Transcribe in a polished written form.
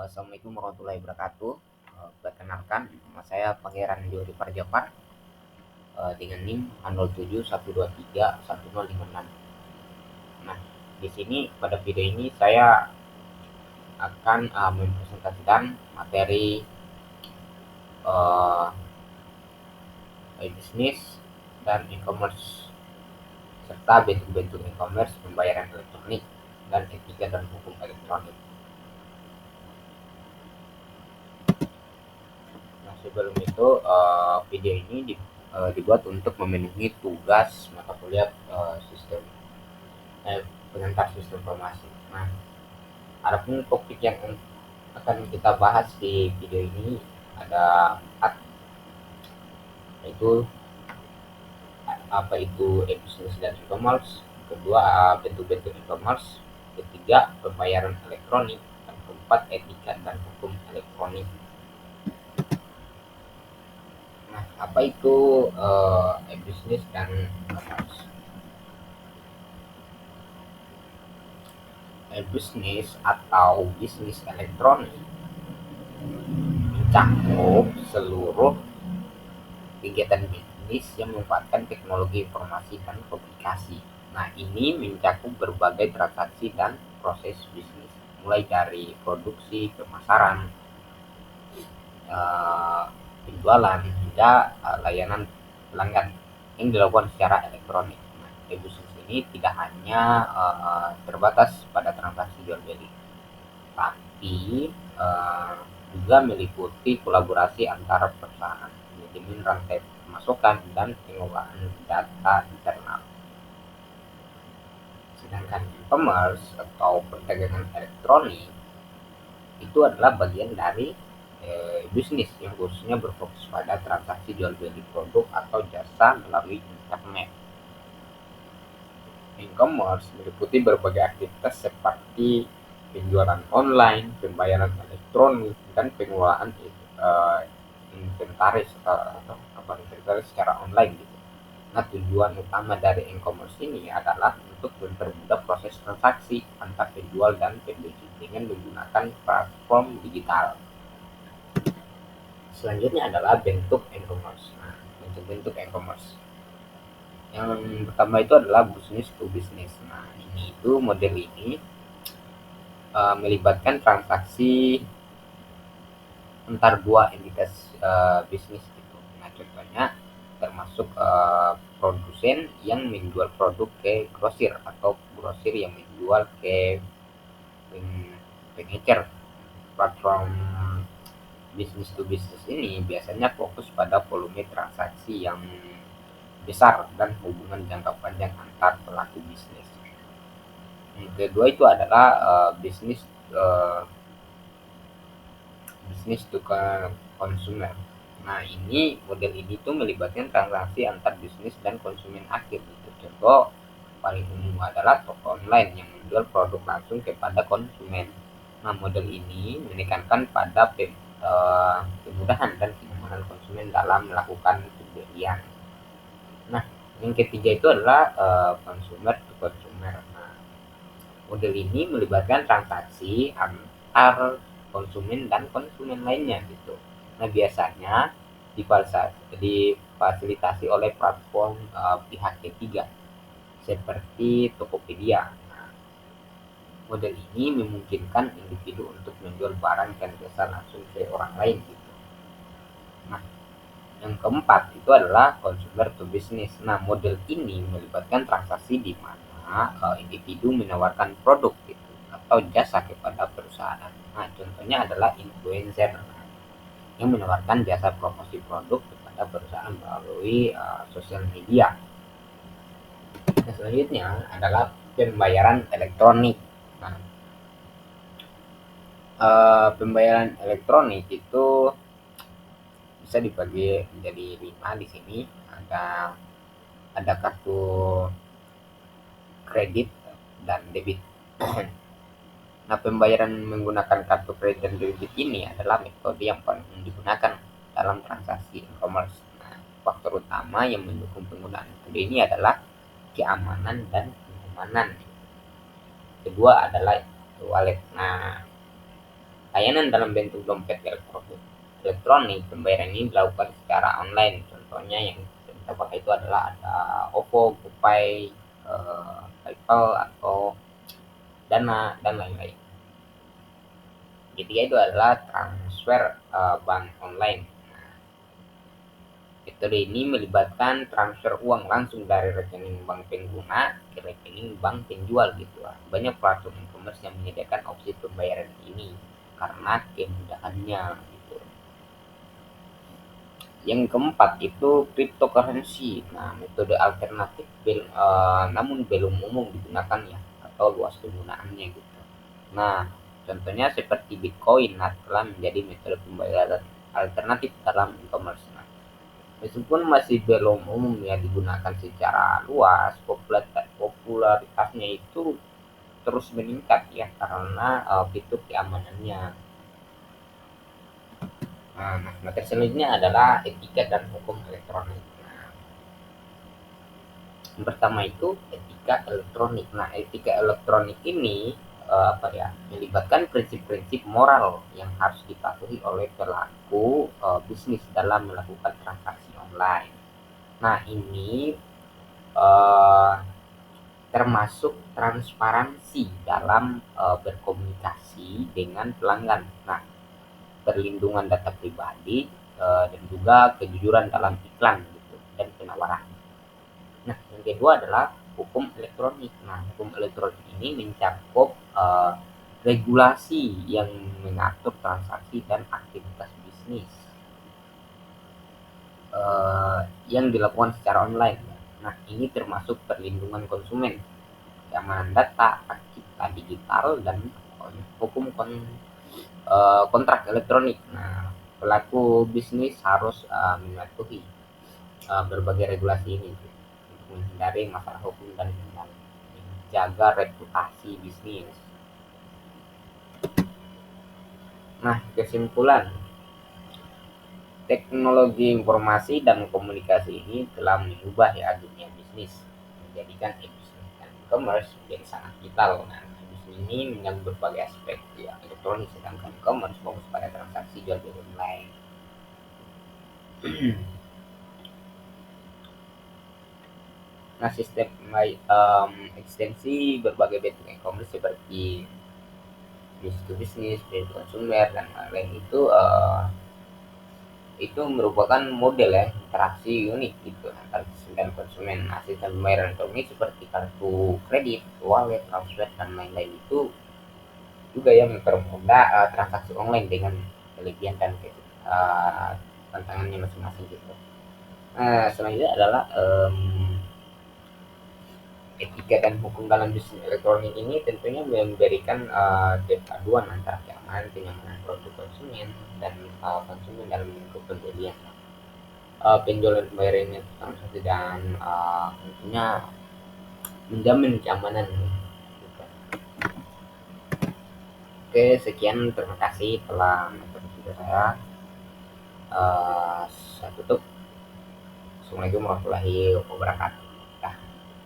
Assalamualaikum warahmatullahi wabarakatuh. Perkenalkan, nama saya Pangeran Jody Parjapar dengan NIM 0712310056. Nah, di sini pada video ini saya akan mempresentasikan materi uh, e-business dan e-commerce serta bentuk-bentuk e-commerce, pembayaran elektronik, dan etika dan hukum elektronik. Nah, sebelum itu video ini dibuat untuk memenuhi tugas mata kuliah sistem pengantar sistem informasi. Nah, adapun topik yang akan kita bahas di video ini ada 4, yaitu apa itu e-business dan e-commerce, kedua bentuk-bentuk e-commerce, ketiga pembayaran elektronik, dan keempat etika dan hukum elektronik. Nah, apa itu e-business dan e-commerce? E-business atau bisnis elektronik mencakup seluruh kegiatan bisnis yang memanfaatkan teknologi informasi dan komunikasi. Nah, ini mencakup berbagai transaksi dan proses bisnis, mulai dari produksi, pemasaran, penjualan, hingga layanan pelanggan yang dilakukan secara elektronik. Nah, e-business ini tidak hanya terbatas pada transaksi jual beli, tapi juga meliputi kolaborasi antara perusahaan, manajemen rantai pemasukan, dan pengelolaan data internal. Sedangkan e-commerce atau perdagangan elektronik itu adalah bagian dari bisnis yang khususnya berfokus pada transaksi jual beli produk atau jasa melalui internet. E-commerce meliputi berbagai aktivitas seperti penjualan online, pembayaran elektronik, dan pengelolaan inventaris inventaris secara online gitu. Nah, tujuan utama dari e-commerce ini adalah untuk mempermudah proses transaksi antar penjual dan pembeli dengan menggunakan platform digital. Selanjutnya adalah bentuk e-commerce. Nah, bentuk-bentuk e-commerce. Yang pertama itu adalah business to business. Nah, ini itu model ini melibatkan transaksi antar dua entitas bisnis gitu. Nah, contohnya termasuk produsen yang menjual produk ke grosir atau grosir yang menjual ke pengecer. Platform bisnis to bisnis ini biasanya fokus pada volume transaksi yang besar dan hubungan jangka panjang antar pelaku bisnis. Yang kedua itu adalah bisnis to consumer. Nah, ini model ini tuh melibatkan transaksi antar bisnis dan konsumen akhir gitu. Contoh paling umum adalah toko online yang menjual produk langsung kepada konsumen. Nah, model ini menekankan pada kemudahan dan kenyamanan konsumen dalam melakukan pembelian. Nah, yang ketiga itu adalah consumer to consumer. Nah, model ini melibatkan transaksi antar konsumen dan konsumen lainnya gitu. Nah, biasanya difasilitasi oleh platform pihak ketiga seperti Tokopedia. Nah, model ini memungkinkan individu untuk menjual barang dan jasa langsung ke orang lain gitu. Nah, yang keempat itu adalah consumer to business. Nah, model ini melibatkan transaksi di mana individu menawarkan produk gitu atau jasa kepada perusahaan. Nah, contohnya adalah influencer yang menawarkan jasa promosi produk kepada perusahaan melalui sosial media. Nah, selanjutnya adalah pembayaran elektronik. Nah, pembayaran elektronik itu bisa dibagi menjadi 5 di sini. Ada kartu kredit dan debit. Nah, pembayaran menggunakan kartu kredit dan debit ini adalah metode yang paling digunakan dalam transaksi e-commerce. Nah, faktor utama yang mendukung penggunaan metode ini adalah keamanan dan kenyamanan. Kedua adalah wallet. Nah, Layanan dalam bentuk dompet elektronik, pembayaran ini dilakukan secara online. Contohnya yang kita pakai itu adalah ada OVO, GoPay, PayPal atau Dana dan lain-lain. Ketiga itu adalah transfer bank online. Metode ini melibatkan transfer uang langsung dari rekening bank pengguna ke rekening bank penjual gitu. Banyak platform e-commerce yang menyediakan opsi pembayaran ini karena kemudahannya gitu. Yang keempat itu cryptocurrency. Nah, metode alternatif namun belum umum digunakan ya atau luas penggunaannya gitu. Nah, contohnya seperti Bitcoin telah menjadi metode pembayaran alternatif dalam e-commerce. Nah, meskipun masih belum umum ya digunakan secara luas, popularitasnya itu terus meningkat ya karena fitur keamanannya. Nah, materi selanjutnya adalah etika dan hukum elektronik. Nah, yang pertama itu etika elektronik. Nah, etika elektronik ini apa ya, melibatkan prinsip-prinsip moral yang harus dipatuhi oleh pelaku bisnis dalam melakukan transaksi online. Nah, ini eh, termasuk transparansi dalam berkomunikasi dengan pelanggan. Nah, perlindungan data pribadi dan juga kejujuran dalam iklan gitu dan penawaran. Nah, yang kedua adalah hukum elektronik. Nah, hukum elektronik ini mencakup regulasi yang mengatur transaksi dan aktivitas bisnis yang dilakukan secara online. Nah, ini termasuk perlindungan konsumen, keamanan data, hak cipta digital, dan hukum kontrak elektronik. Nah, pelaku bisnis harus mematuhi berbagai regulasi ini untuk menghindari masalah hukum dan menjaga reputasi bisnis. Nah, kesimpulan, teknologi informasi dan komunikasi ini telah mengubah ya dunia bisnis, menjadikan e-business dan e-commerce menjadi sangat vital. Nah, bisnis ini menyangkut berbagai aspek ya elektronik, sedangkan e-commerce fokus pada transaksi jual beli online. Nah, sistem ekstensi berbagai bentuk e-commerce seperti business to business, business to consumer, dan lain-lain itu merupakan model ya interaksi unik gitu antara sistem dan konsumen. Nah, sistem pembayaran elektronik seperti kartu kredit, wallet, transfer, dan lain-lain itu juga yang mempermudah transaksi online dengan kelebihan dan tantangannya masing-masing gitu. Nah, selanjutnya adalah etika dan hukum dalam bisnis elektronik ini tentunya memberikan perpaduan antara kenyamanan produk konsumen dan konsumen dalam lingkup pembelian. Penjualan pembayarannya transaksi dan tentunya menjamin keamanan. Oke, sekian, terima kasih telah menonton video saya. Saya tutup. Assalamualaikum warahmatullahi wabarakatuh.